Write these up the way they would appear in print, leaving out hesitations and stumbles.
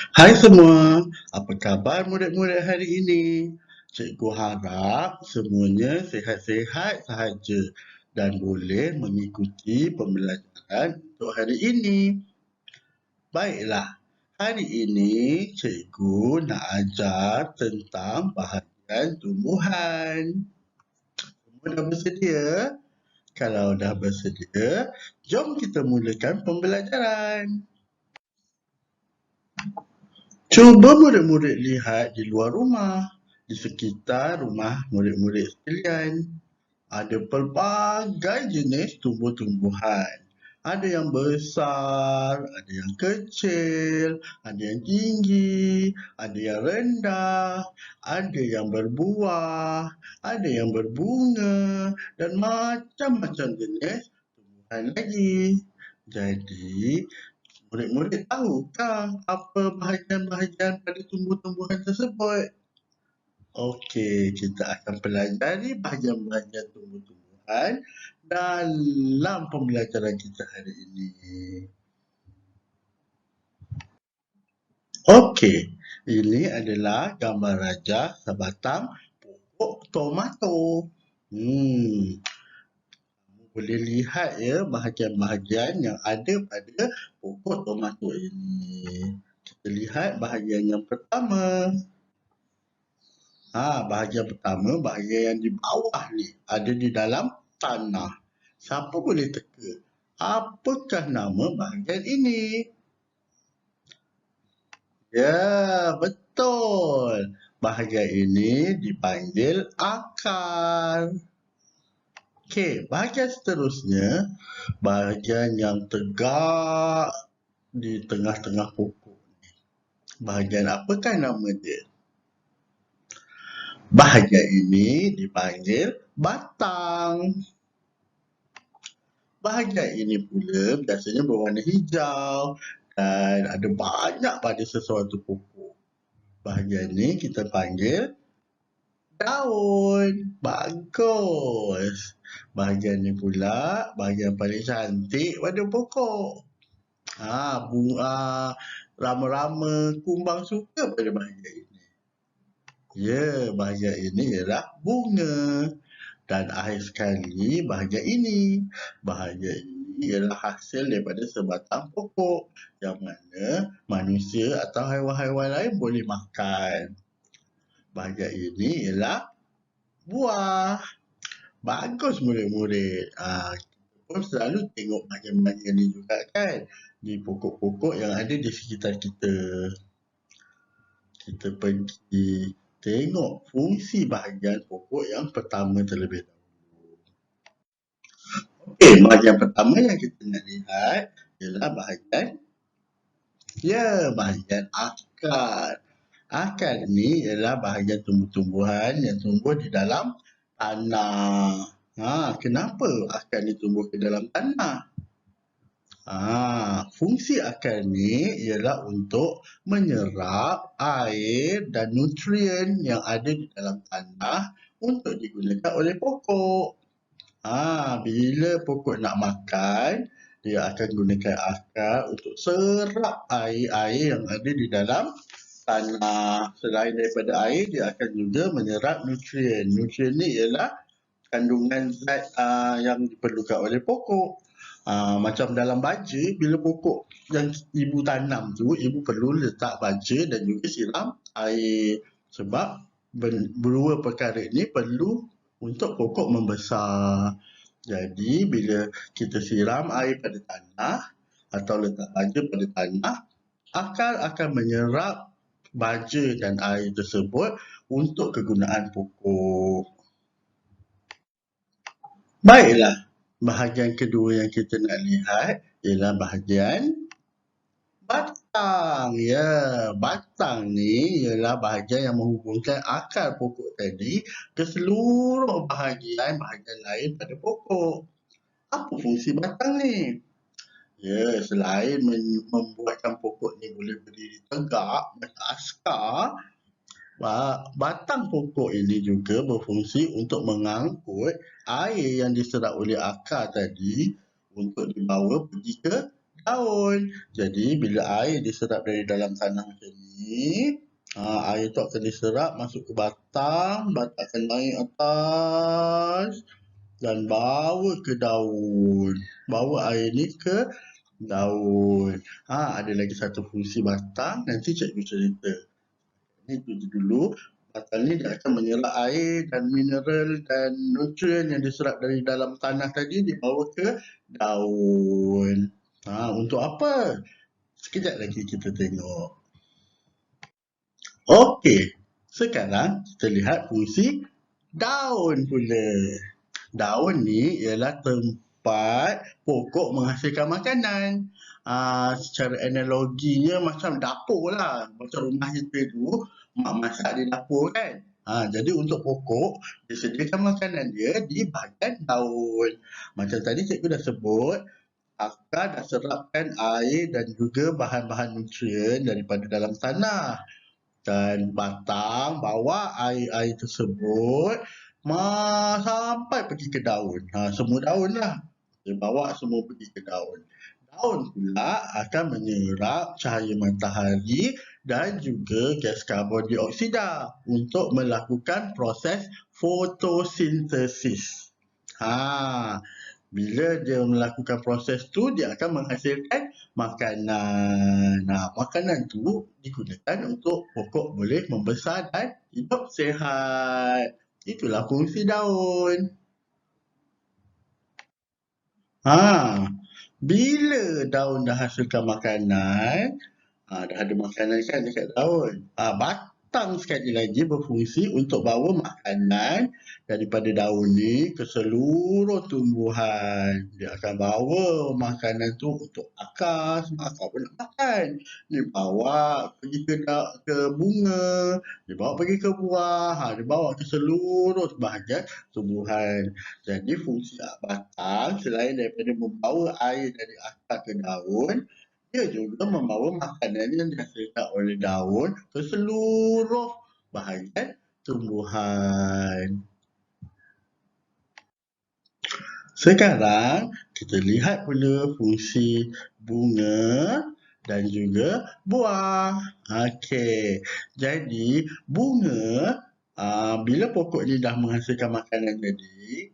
Hai semua, apa khabar murid-murid hari ini? Cikgu harap semuanya sihat-sihat sahaja dan boleh mengikuti pembelajaran untuk hari ini. Baiklah, hari ini cikgu nak ajar tentang bahagian tumbuhan. Semua dah bersedia? Kalau dah bersedia, jom kita mulakan pembelajaran. Cuba murid-murid lihat di luar rumah, di sekitar rumah murid-murid sekalian. Ada pelbagai jenis tumbuh-tumbuhan. Ada yang besar, ada yang kecil, ada yang tinggi, ada yang rendah, ada yang berbuah, ada yang berbunga dan macam-macam jenis tumbuhan lagi. Jadi, murid-murid tahukah apa bahagian-bahagian pada tumbuh-tumbuhan tersebut? Okey, kita akan pelajari bahagian-bahagian tumbuh-tumbuhan dalam pembelajaran kita hari ini. Okey, ini adalah gambar rajah sebatang pokok tomato. Boleh lihat ya bahagian-bahagian yang ada pada pokok tomato ini. Kita lihat bahagian yang pertama. Bahagian pertama, bahagian yang di bawah ni ada di dalam tanah. Siapa boleh teka? Apakah nama bahagian ini? Ya, betul. Bahagian ini dipanggil akar. Okey, bahagian seterusnya, bahagian yang tegak di tengah-tengah pokok. Bahagian apakah nama dia? Bahagian ini dipanggil batang. Bahagian ini pula biasanya berwarna hijau dan ada banyak pada sesuatu pokok. Bahagian ini kita panggil daun. Bagus. Bahagian ini pula bahagian paling cantik pada pokok. Bunga, rama-rama kumbang suka pada bahagian ini. Ya, bahagian ini ialah bunga. Dan akhir sekali bahagian ini. Bahagian ini ialah hasil daripada sebatang pokok yang mana manusia atau haiwan-haiwan lain boleh makan. Bahagian ini ialah buah. Bagus murid-murid. Kita pun selalu tengok bahagian-bahagian ini juga kan. Di pokok-pokok yang ada di sekitar kita. Kita pergi tengok fungsi bahagian pokok yang pertama terlebih dahulu. Okey, bahagian pertama yang kita nak lihat ialah bahagian akar. Akar ni ialah bahagian tumbuh-tumbuhan yang tumbuh di dalam tanah. Kenapa akar ni tumbuh di dalam tanah? Fungsi akar ni ialah untuk menyerap air dan nutrien yang ada di dalam tanah untuk digunakan oleh pokok. Bila pokok nak makan, dia akan gunakan akar untuk serap air-air yang ada di dalam tanah. Selain daripada air, dia akan juga menyerap nutrien. Nutrien ni ialah kandungan zat yang diperlukan oleh pokok. Macam dalam baja, bila pokok yang ibu tanam tu, ibu perlu letak baja dan juga siram air. Sebab berdua perkara ni perlu untuk pokok membesar. Jadi bila kita siram air pada tanah atau letak baja pada tanah, akar akan menyerap baja dan air tersebut untuk kegunaan pokok. Baiklah, bahagian kedua yang kita nak lihat ialah bahagian batang. Ya, batang ni ialah bahagian yang menghubungkan akar pokok tadi ke seluruh bahagian lain pada pokok. Apa fungsi batang ni? Ya, selain membuatkan pokok ni boleh berdiri tegak macam askar, batang pokok ini juga berfungsi untuk mengangkut air yang diserap oleh akar tadi untuk dibawa pergi ke daun. Jadi bila air diserap dari dalam tanah macam ni, air tu akan diserap masuk ke batang, batang akan naik atas dan bawa ke daun. Bawa air ni ke daun. Ada lagi satu fungsi batang, nanti cikgu cerita. Itu dulu, batang ni dia akan menyerap air dan mineral dan nutrien yang diserap dari dalam tanah tadi dibawa ke daun. Untuk apa? Sekejap lagi kita tengok. Okey, sekarang kita lihat fungsi daun pula. Daun ni ialah tempat pokok menghasilkan makanan. Secara analoginya macam dapur lah. Macam rumah kita tu, mak masak di dapur kan. Jadi untuk pokok, disediakan makanan dia di bahagian daun. Macam tadi cikgu dah sebut, akar dah serapkan air dan juga bahan-bahan nutrien daripada dalam tanah. Dan batang bawa air-air tersebut sampai pergi ke daun. Semua daun lah. Dia bawa semua pergi ke daun. Daun pula akan menyerap cahaya matahari dan juga gas karbon dioksida untuk melakukan proses fotosintesis. Bila dia melakukan proses tu, dia akan menghasilkan makanan. Makanan tu digunakan untuk pokok boleh membesar dan hidup sihat. Itulah fungsi daun. Bila daun dah hasilkan makanan, dah ada makanan kan dekat daun. Batang sekali lagi berfungsi untuk bawa makanan daripada daun ni ke seluruh tumbuhan. Dia akan bawa makanan tu untuk akar, sebab akar pun nak makan. Dia bawa pergi ke bunga, dia bawa pergi ke buah, dia bawa ke seluruh bahagian tumbuhan. Jadi fungsi batang selain daripada membawa air dari akar ke daun, dia juga membawa makanan yang dihasilkan oleh daun ke seluruh bahagian tumbuhan. Sekarang kita lihat pula fungsi bunga dan juga buah. Okey. Jadi bunga, bila pokok ni dah menghasilkan makanan tadi,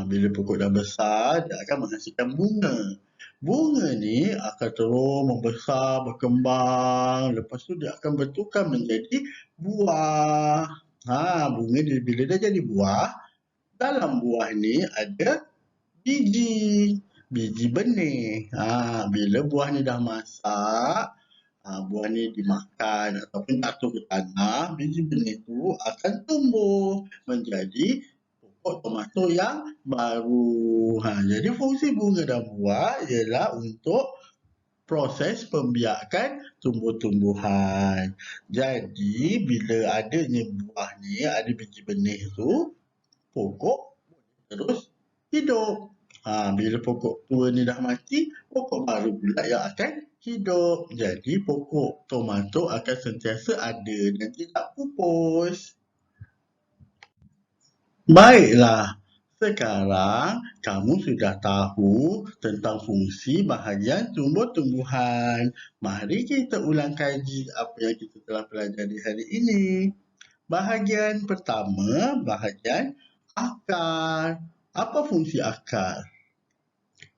bila pokok dah besar, dia akan menghasilkan bunga. Bunga ni akan terus membesar, berkembang. Lepas tu dia akan bertukar menjadi buah. Bunga ni bila dah jadi buah, dalam buah ni ada biji benih. Bila buah ni dah masak, buah ni dimakan ataupun jatuh ke tanah, biji benih tu akan tumbuh menjadi pokok tomato yang baru. Jadi fungsi bunga dan buah ialah untuk proses pembiakan tumbuh-tumbuhan. Jadi bila adanya buah ni, ada biji benih tu, pokok terus hidup. Bila pokok tua ni dah mati, pokok baru pula yang akan hidup. Jadi pokok tomato akan sentiasa ada dan tidak pupus. Baiklah, sekarang kamu sudah tahu tentang fungsi bahagian tumbuh-tumbuhan. Mari kita ulang kaji apa yang kita telah pelajari hari ini. Bahagian pertama, bahagian akar. Apa fungsi akar?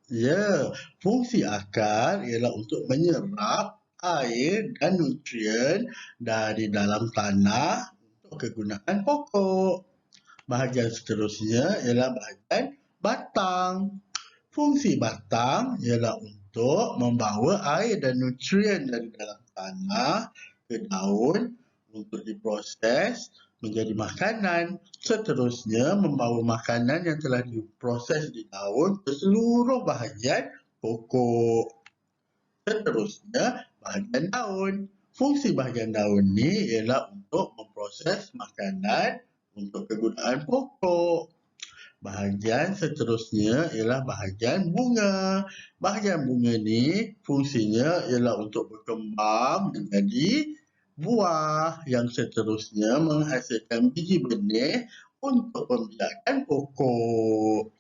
Ya, fungsi akar ialah untuk menyerap air dan nutrien dari dalam tanah untuk kegunaan pokok. Bahagian seterusnya ialah bahagian batang. Fungsi batang ialah untuk membawa air dan nutrien dari dalam tanah ke daun untuk diproses menjadi makanan. Seterusnya membawa makanan yang telah diproses di daun ke seluruh bahagian pokok. Seterusnya bahagian daun. Fungsi bahagian daun ni ialah untuk memproses makanan untuk kegunaan pokok. Bahagian seterusnya ialah bahagian bunga. Bahagian bunga ni fungsinya ialah untuk berkembang menjadi buah yang seterusnya menghasilkan biji benih untuk pembiakan pokok.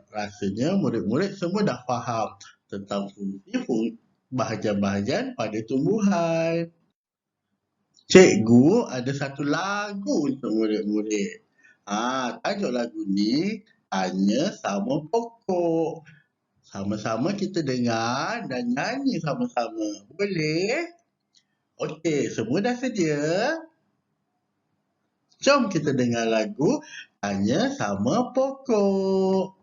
Rasanya murid-murid semua dah faham tentang fungsi bahagian-bahagian pada tumbuhan. Cikgu ada satu lagu untuk murid-murid. Tajuk lagu ni Tanya Sama Pokok. Sama-sama kita dengar dan nyanyi sama-sama. Boleh? Okey, semua dah sedia? Jom kita dengar lagu Tanya Sama Pokok.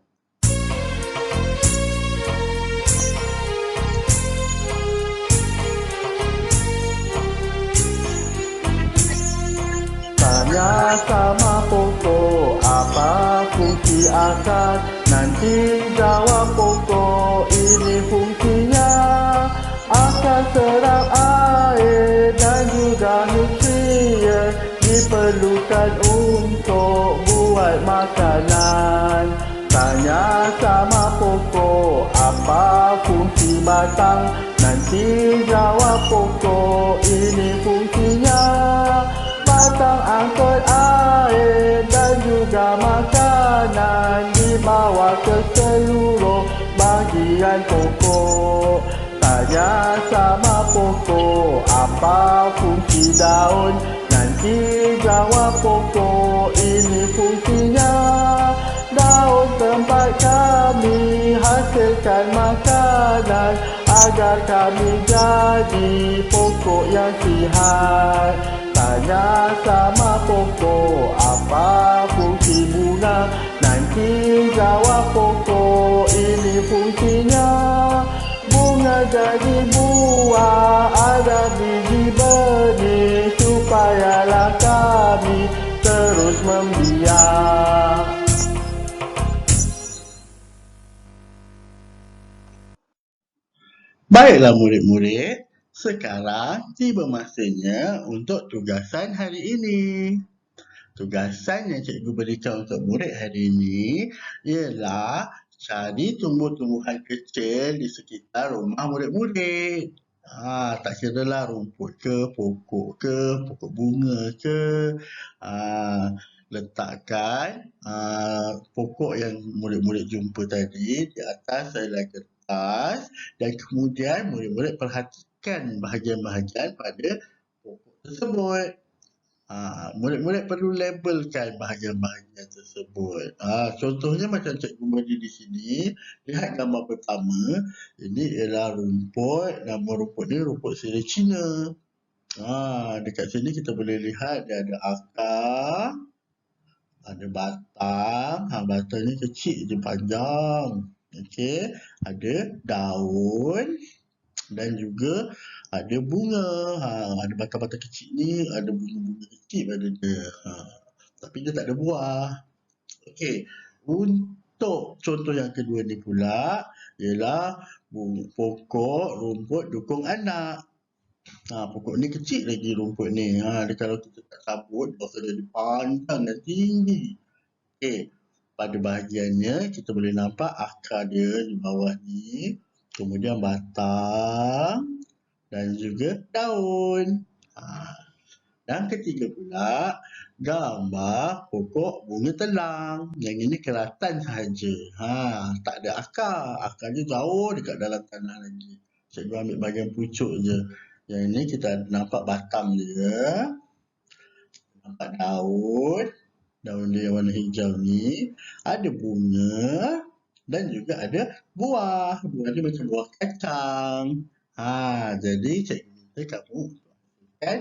Tanya sama pokok, apa fungsi akar? Nanti jawab pokok, ini fungsinya. Akar serap air dan juga nutrien diperlukan untuk buat makanan. Tanya sama pokok, apa fungsi batang? Nanti jawab pokok, ini fungsinya. Batang angkut air dan juga makanan dibawa ke seluruh bahagian pokok. Tanya sama pokok, apa fungsi daun? Nanti jawab pokok, ini fungsinya. Daun tempat kami hasilkan makanan agar kami jadi pokok yang sihat. Tanya sama pokok, apa fungsi bunga? Nanti jawab pokok, ini fungsinya. Bunga jadi buah, ada biji benih, supayalah kami terus membiak. Baiklah murid-murid, sekarang tiba masanya untuk tugasan hari ini. Tugasan yang cikgu berikan untuk murid hari ini ialah cari tumbuh-tumbuhan kecil di sekitar rumah murid-murid. Tak kiralah rumput ke, pokok bunga ke. Letakkan pokok yang murid-murid jumpa tadi di atas helai kertas dan kemudian murid-murid perhatikan bahagian-bahagian pada pokok tersebut. Murid-murid perlu labelkan bahagian-bahagian tersebut. Contohnya macam cikgu bagi di sini, lihat gambar pertama, ini ialah rumput, nama rumput ni rumput sirih Cina. Dekat sini kita boleh lihat dia ada akar, ada batang, batang ni kecil je panjang. Okey, ada daun dan juga ada bunga. Ada batang-batang kecil ni, ada bunga-bunga kecil pada dia. Tapi dia tak ada buah. Okey, untuk contoh yang kedua ni pula ialah pokok rumput dukung anak. Pokok ni kecil lagi rumput ni. Dia kalau kita tak cabut, rasa dia panjang dan tinggi. Okey, pada bahagiannya kita boleh nampak akar dia di bawah ni. Kemudian batang dan juga daun. Dan ketiga pula, gambar pokok bunga telang. Yang ini kelatan sahaja. Tak ada akar. Akarnya jauh dekat dalam tanah lagi. Cikgu ambil bahagian pucuk je. Yang ini kita nampak batang dia. Nampak daun. Daun dia warna hijau ni. Ada bunga. Dan juga ada buah. Buah ni macam buah kacang. Jadi cikgu minta kamu kan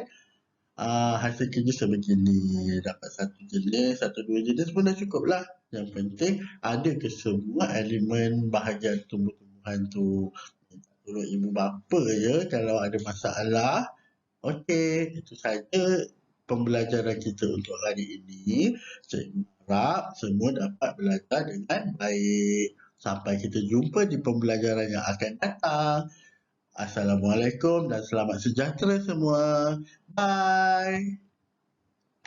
hasil kerja sebegini. Dapat satu jenis, satu dua jenis pun dah cukup lah. Yang penting ada ke semua elemen bahagian tumbuh-tumbuhan tu. Tolong ibu bapa je kalau ada masalah. Okey, itu saja pembelajaran kita untuk hari ini. Cikgu harap semua dapat belajar dengan baik. Sampai kita jumpa di pembelajaran yang akan datang. Assalamualaikum dan selamat sejahtera semua. Bye.